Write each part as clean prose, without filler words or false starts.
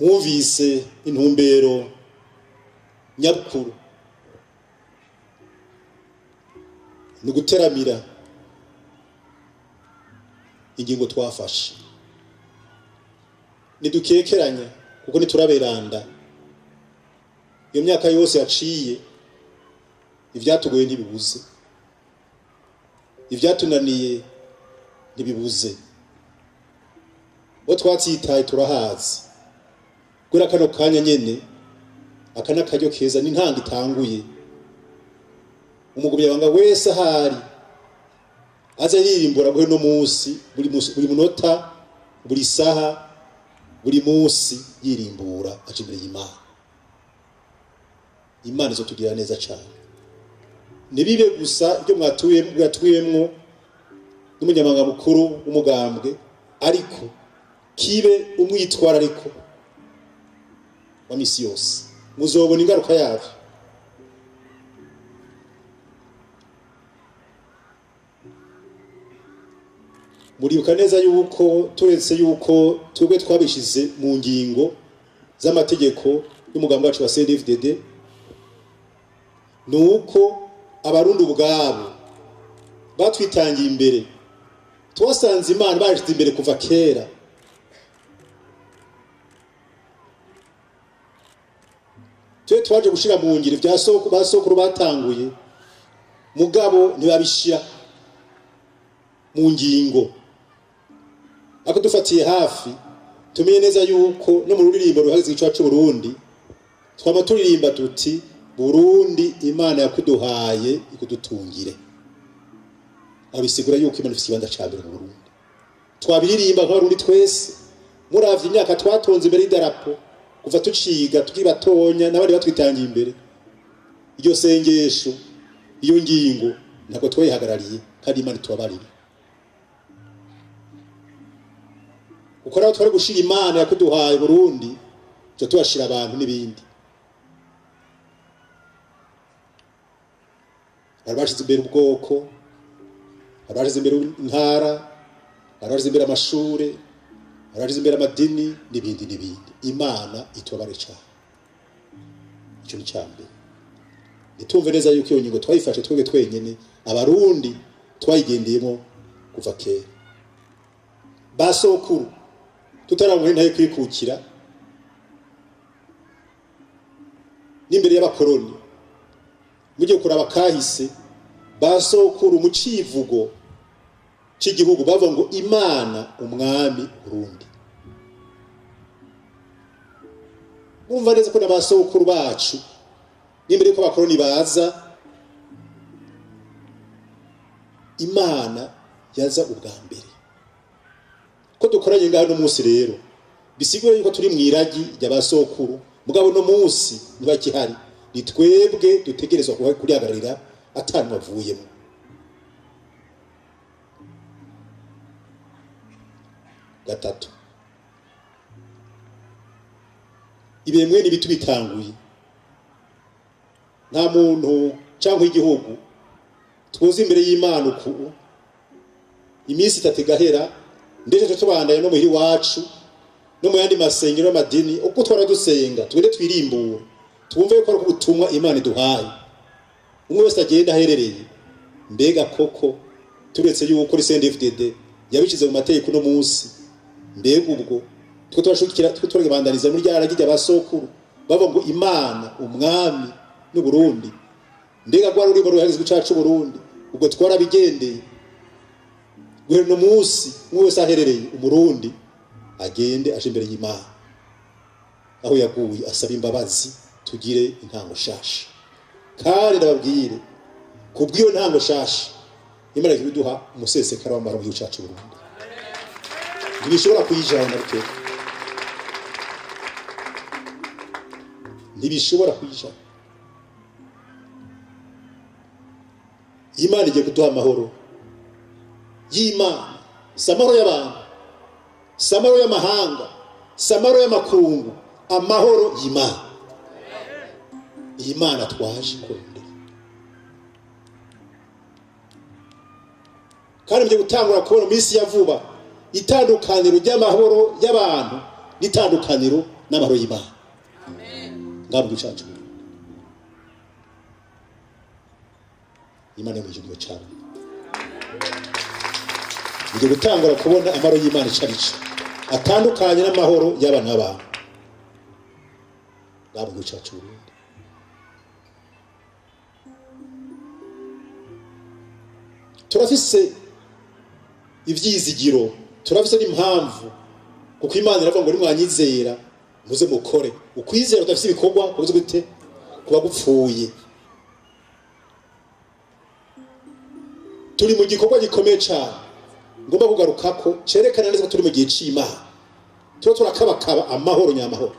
mwumvise intumbero nyabukuru ni guteramira ingingo twafashe nidukekeranya kuko nituraberanda iyo myaka yose yaciye ivyatugoye ntibibuze ivyatunaniye ntibibuze bo twatsitaye turahazi kuri kano kanya nyene akana karyo keza n'intanga itanguye umugumya banga wese ahari aza yirimbura guhe no munsi buri munota buri saha buri munsi yirimbura acimbere y'Imana. Imana izotugira neza cyane nibibe gusa ibyo mwatuyemwo n'umunyamanga mukuru w'umugambwe ariko kibe umwitwara ariko wa misi yose muzobona ingaruka yavyo. Muribuka neza yuko turetse yuko twebwe twabishize mu ngingo z'amategeko y'umugambi wacu wa CNDD-FDD nuko abarundi ubwabo batwitangiye imbere twasanze Imana bashize imbere kuva kera twaje gushira mu ngiro bya basokuru batanguye mugabo ntibabishira mu ngingo ako dufatiye hafi tumenye neza yuko no mu ruririmbo ruhagize icacu Burundi twama turirimba tuti Burundi Imana yakuduhaye ikudutungire abisigura yuko Imana ifite ibanda cyambere mu Burundi twabiririmba nk'abarundi twese muravye imyaka twatonze imbere y'idarapo kuva tuciga tukibatonya n'abandi batwitangiye imbere iryo sengesho iyo ngingo ntabwo twayihagarariye kandi Imana tubabarire ukora twari gushira Imana yakuduhaye Burundi cyo tubashira abantu n'ibindi abashize imbere ubwoko abashize imbere intara abashize imbere amashure abashize imbere amadini n'ibindi Imana itubare cyane icyo ni cyambe nitumve neza yuko iyo ngingo twayifashe twebwe twenyene abarundi twayigendeyemo kuva kera basokuru tutaramuhe ntaye kwikukira n'imbere y'abakoroni mujye kuraba kahise basokuru mu civugo c'igihugu bava ngo Imana umwami Burundi. Umva neza ko n'abasokuru bacu n'imbere ko abakoroni baza Imana yaza ubwa mbere ko dukoranye ngaho no munsi rero bisigura yuko turi mwiragi y'abasokuru mugabo no munsi ntibakihari ni twebwe dutegerezwa kurihagararira atanu bavuyemo. Gatatu ibemwe nibitu bitanguye nta muntu cyangwa igihugu twoze imbere y'Imana uku iminsi itategahera ndetse tubandaye no muhiri wacu no mu yandi masengero y'amadini uko twara dusenga twende twirimbura twumve ko ari ubutumwa Imana iduhaye umwe wese agenda aherereye mbega koko turetse yuko kuri CNDD-FDD yabishize mu mategeko no munsi mbega ubwo twe turashukira twe turabandaniza muri ryaragije abasokuru bava ngo Imana umwami n'u Burundi mbega gwa ruri ruhagize icacu Burundi ubwo twarabigendeye guhera no munsi umwe wese aherereye umurundi agende aje imbere y'Imana aho yaguye asaba imbabazi tugire intango shasha kandi ndababwire kubwiyo ntango shasha Imana ikiduha umusesekara w'amara mu gicacu Burundi ntibishobora kuyijana ariko ntibishobora kuyijana. Imana igiye kuduha amahoro y'Imana samahoro y'abantu samahoro y'amahanga samahoro y'amakungu amahoro y'Imana Imana twaje kurondera kandi byo gutangura kubona minsi ya vuba itandukaniro ry'amahoro y'abantu n'itandukaniro n'amahoro y'Imana. Ngabo ducacu Imana y'umujyi cyane ngiye gutangura kubona amahoro y'Imana icarice atandukanye n'amahoro y'abana n'abantu. Ngabo ducacu turafise ivyizigiro, turafise n'impamvu kuko Imana iravuga ngo nimwanyizera muze mukore. Ukwizera udafise ibikorwa kubuze gute kuba gupfuye. Turi mu gikorwa gikomeye cyane ngomba kugarukako cerekana neza ko turi mu gihe c'Imana. Turakabakaba amahoro nyamahoro.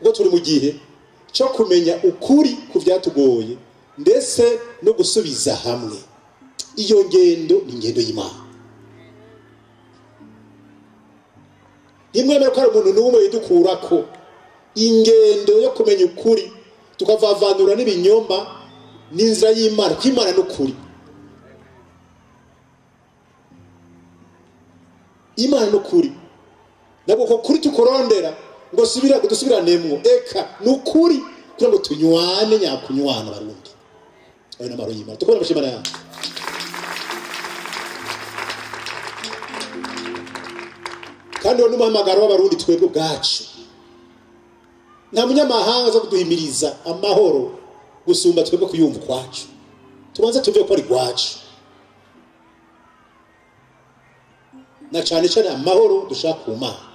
Ngo turi mu gihe cyo kumenya ukuri ku byatugoye ndetse no gusubiza hamwe. Iyo ngendo ni ngendo y'Imana. Nimwemera ko ari umuntu n'umwe yidukurako ingendo yo kumenya ukuri tukavavanura n'ibinyoma n'inzira y'Imana. Kw'Imana n'ukuri. Imana n'ukuri. Nabwo ko kuri tukorondera ngo dusubiranemo eka n'ukuri kugira ngo tunywane nyakunywana barundi. Ayo n'amaro y'Imana. Tukora bashimana yacu. Kandi wano muhamagaro w'abarundi twebwe bwacu. Nta munyamahanga zo kuduhimiriza amahoro gusumba twebwe kuyumva kwacu. Tubanze tuvuye ko ari gwacu. Na cyane cyane amahoro dushaka ku Mana.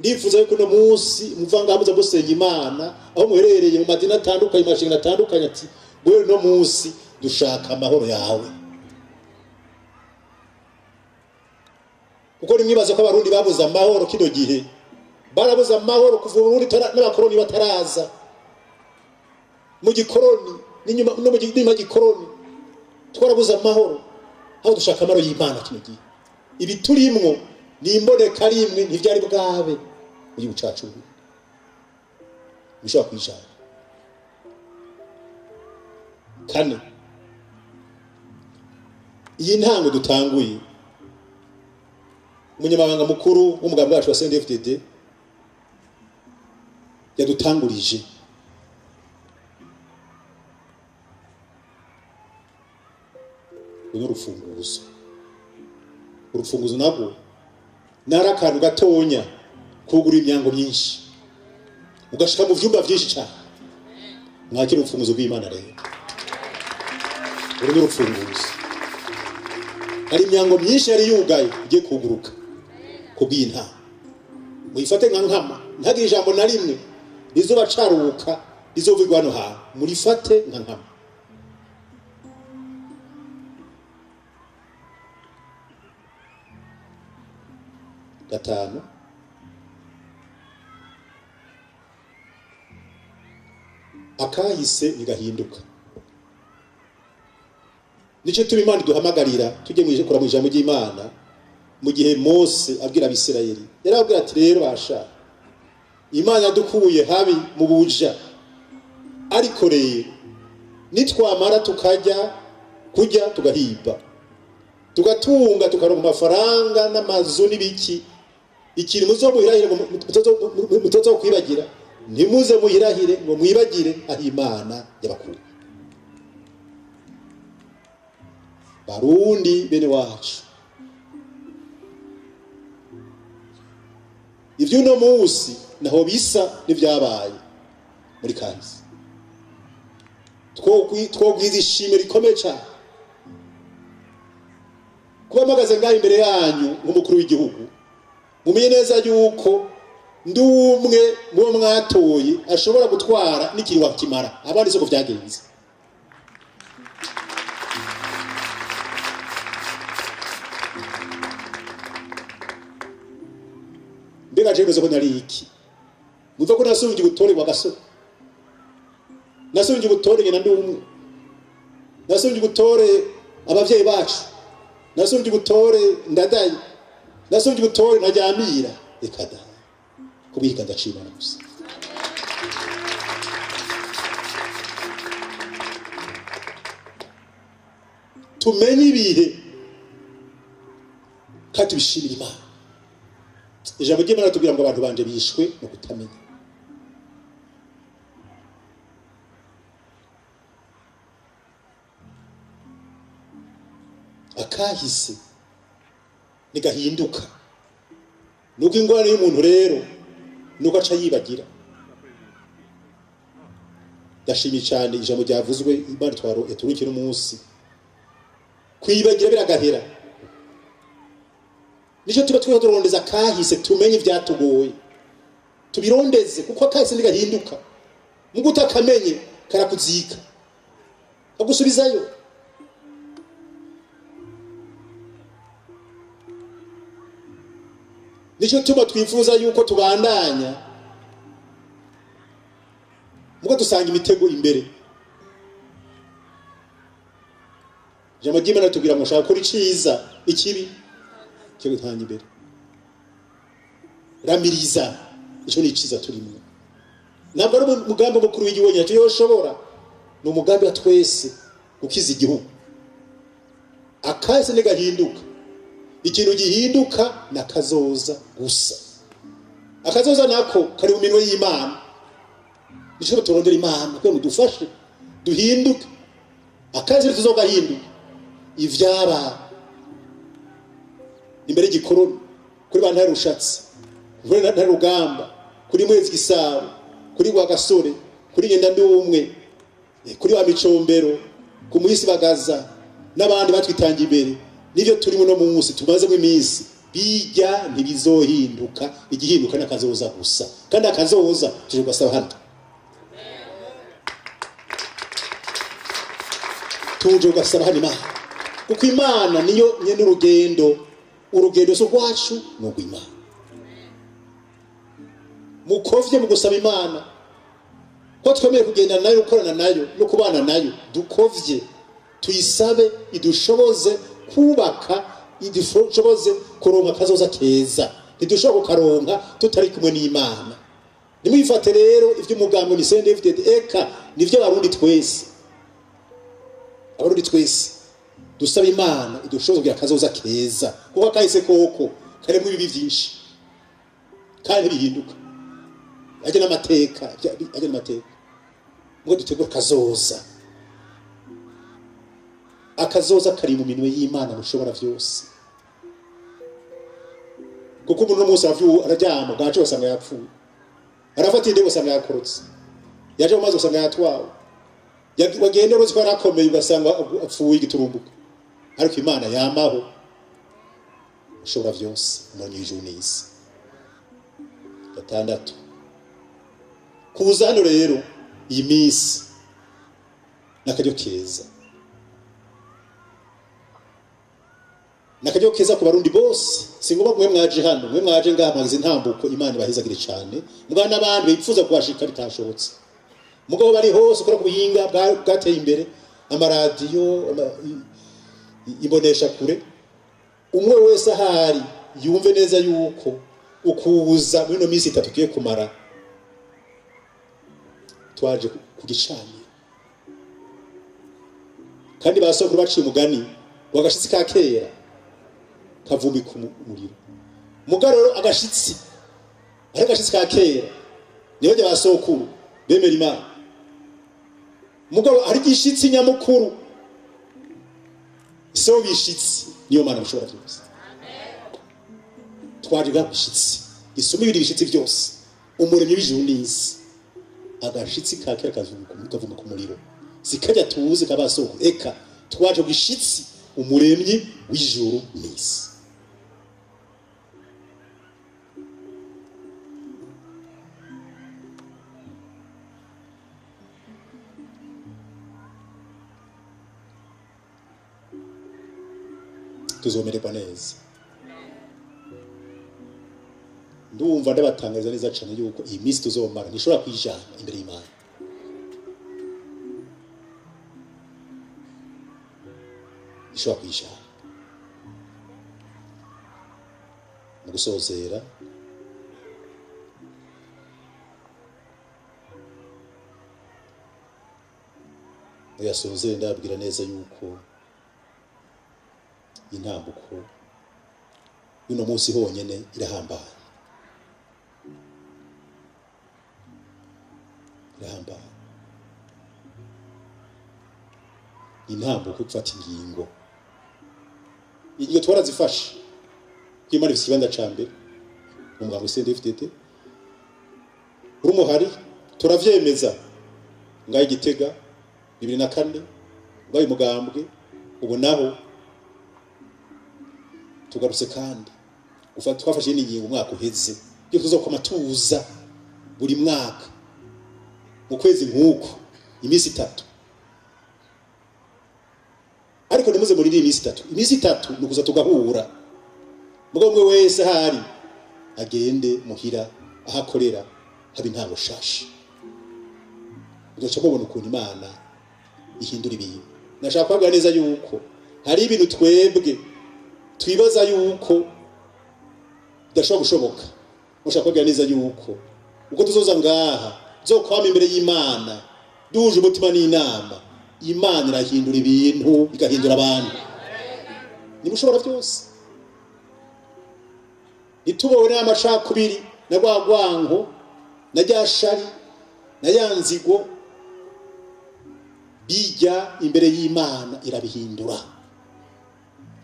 Ndifuza yuko no munsi muvanga hamuza gusenga Imana aho muherereye mu madini atandukanye, mashinga atandukanye ati gwe no munsi dushaka amahoro yawe. Uko nimwibaza ko abarundi babuza amahoro kino gihe, barabuza amahoro kuva Burundi n'abakoroni bataraza mu gikoroni n'inyuma no mu gikoroni twarabuza amahoro. Aho dushaka amahoro y'Imana kino gihe ibi turimwo ni imboneka rimwe ntivyari bwabe mu gihugu cacu bishobora kwijana. Kane, iyi ntango dutanguye umunyamabanga mukuru w'umugambi wacu wa CNDD-FDD yadutangurije urufunguzo nabwo narakantu gatonya kugura imyango myinshi ugashika mu vyumba vyinshi cyane. Mwakira urufunguzo rw'Imana rero. Urufunguzo hari imyango myinshi yari yugaye igiye kuguruka kubw'inta. Muyifate nka nkama ntagire ijambo na rimwe rizoba caruka rizovigwa no ha murifate nka nkama. Gatanu, akahise nigahinduka. Nico turi Imana duhamagarira tujye mwije kora mu ijambo ry'Imana mu gihe Mose abwira Abisirayeli. Yarabwira ati rero basha Imana yadukuye habi mu buja, ariko rero nitwamara kujya tugahiba tugatunga tukaronka amafaranga n'amazu n'ibiki, ikintu muzomuhirahire mutozo kwibagira ntimuze muhirahire ngo mwibagire aho Imana yabakuru. Barundi bene wacu, ivyo no munsi naho bisa n'ivyabaye muri kahise. Twogwiza ishimwe rikomeye cyane kuba mpagaze ngaho imbere yanyu nk'umukuru w'igihugu. Mumenye neza yuko ndumwe mu mwatoye ashobora gutwara n'ikiriwa kimara abandi soko vyagenze. Mbega jemezo ko nari iki muva ko nasubije gutore wa gasore, nasubije gutore nyina ndumwe, nasubije gutore abavyeyi bacu, nasubije gutore ndadaye, nasubije gutore najyamira ekada kubika ndacimana gusa. Tumenye ibihe kandi bishimira Imana. ijambo ry'Imana tubwira ngo abantu banje bishwe no kutamenya. Akahise nigahinduka. Nuko ingorane y'umuntu rero nuko aca yibagira. Ndashimye cyane ijambo ryavuzwe Imana yaturukira umunsi kwibagira biragahera. Nico tuba turondeza kahise tumenye ivyatugoye tubirondeze kuko kahise nigahinduka mugo utakamenye karakuzika kagusubizayo. Nico tuba twifuza yuko tubandanya mugo dusanga imitego imbere. Jambo ry'Imana tubwira ngo shaka kuri ciza ikibi cyo gutanga imbere. Ramiriza ico ni ciza turimo. Ntabwo ari umugambi mukuru w'igihugu cyacu yoshobora, ni umugambi wa twese gukiza igihugu. Akahise nigahinduka. Ikintu gihinduka nakazoza gusa. Akazoza nako kari mu minwe y'Imana. Nico turondera Imana kugira ngo dufashe duhinduke. Akahise tuzogahinduka. Ivyaba imbere gikoroni kuri bantu yarushatse kuri na rugamba kuri mwezi gisabo kuri wa gasore kuri ngenda ndumwe kuri wa micombero ku muhisi bagaza n'abandi batwitangiye imbere nivyo turimo no munsi tumaze mu iminsi bijya ntibizohinduka igihinduka nakazoza gusa kandi akazoza tuje gasaba hano tuje gasaba hano Imana kuko Imana niyo nyene urugendo so rwacu no gw'Imana mukovye mu gusaba Imana ko twemeye kugenda nayo ukorana nayo no kubana nayo dukovye tuyisabe idushoboze kubaka idushoboze kuronka kazoza keza ntidushobora kukaronka tutari kumwe n'Imana. Nimwifate rero ivyo umugambo ni sende David eka nivyo abarundi twese dusaba Imana idushoboze kugira kazoza keza kuko kahise koko karimo ibibi byinshi kandi bihinduka ajya n'amateka ngo dutegura akazoza kari mu minwe y'Imana mushobora vyose kuko umuntu n'umunsi araryama gace basanga yapfuye arafata inde basanga yakorotse yaje mu mazi basanga yatwawe wagende uzi ko arakomeye ugasanga apfuye igiturumbuka ariko Imana yamaho ushobora vyose umuntu y'ijuru n'isi. Gatandatu kuza hano rero iyi minsi nakajyo keza ku barundi bose singoba mwe mwaje hano mwe mwaje ngamagize intambuko Imana bahezagire cyane mugana abantu bipfuza kubashika bitashobotse mugabo bari hose ukora kubuhinga bwateye imbere amaradiyo ibonesha kure umwe wese ahari yumve neza yuko ukubuza muri no minsi 3 kiye kumara twaje kugicanye kandi basokuru baciye umugani wagashitsi ka kera kavumi ku muriro mugaroro agashitsi ka kera niyo bya basokuru bemera Imana mugabo ari gishitsi nyamukuru so bishitsi niyo Mana mushobora byose twaje gashitsi isumi ibiri bishitsi byose umuremyi w'ijuru n'isi agashitsi ka kera kavuma ku muriro zikajya tuzi kabasoko eka twaje gishitsi umuremyi w'ijuru n'isi. Tuzomererwa neza ndumva ndabatangariza neza cyane yuko iyi minsi tuzomara nishobora kwijana imbere y'Imana. Nishobora kwijana mu gusozera yasozera ndabwira neza yuko intambuko uno munsi honyene irahambaye birahambara intambuko yo gufata ingingo ingingo twarazifashe kwimana ifite ikibanza ca mbere mu muganga CNDD-FDD urumuhari turavyemeza ngaye Gitega 2004 ngaye Mugambwe ubu naho tugarutse kandi twafashe ingingo umwaka uheze yo tuzokoma tuza buri mwaka mu kwezi nk'uko imisi 3 ariko nimuze muri imisi 3 nukuza tugahura mugo mwe wese hari agende muhira ahakorera haba intango shashi uzoca mubona ukuntu Imana ihindura ibintu nashaka kuvuga neza yuko hari ibintu twebwe twibaza yuko dashobora gushoboka mushaka kuvuga neza yuko uko tuzoza ngaha zokwama imbere y'Imana duje umutima n'inama Imana irahindura ibintu igahindura abantu nimushobora byose nitubone amacakubiri na rwagwanko na ryashari na yanzigo bijya imbere y'Imana irabihindura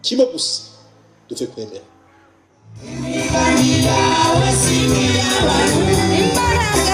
kimwe gusa dupfe kwemera Imbaraga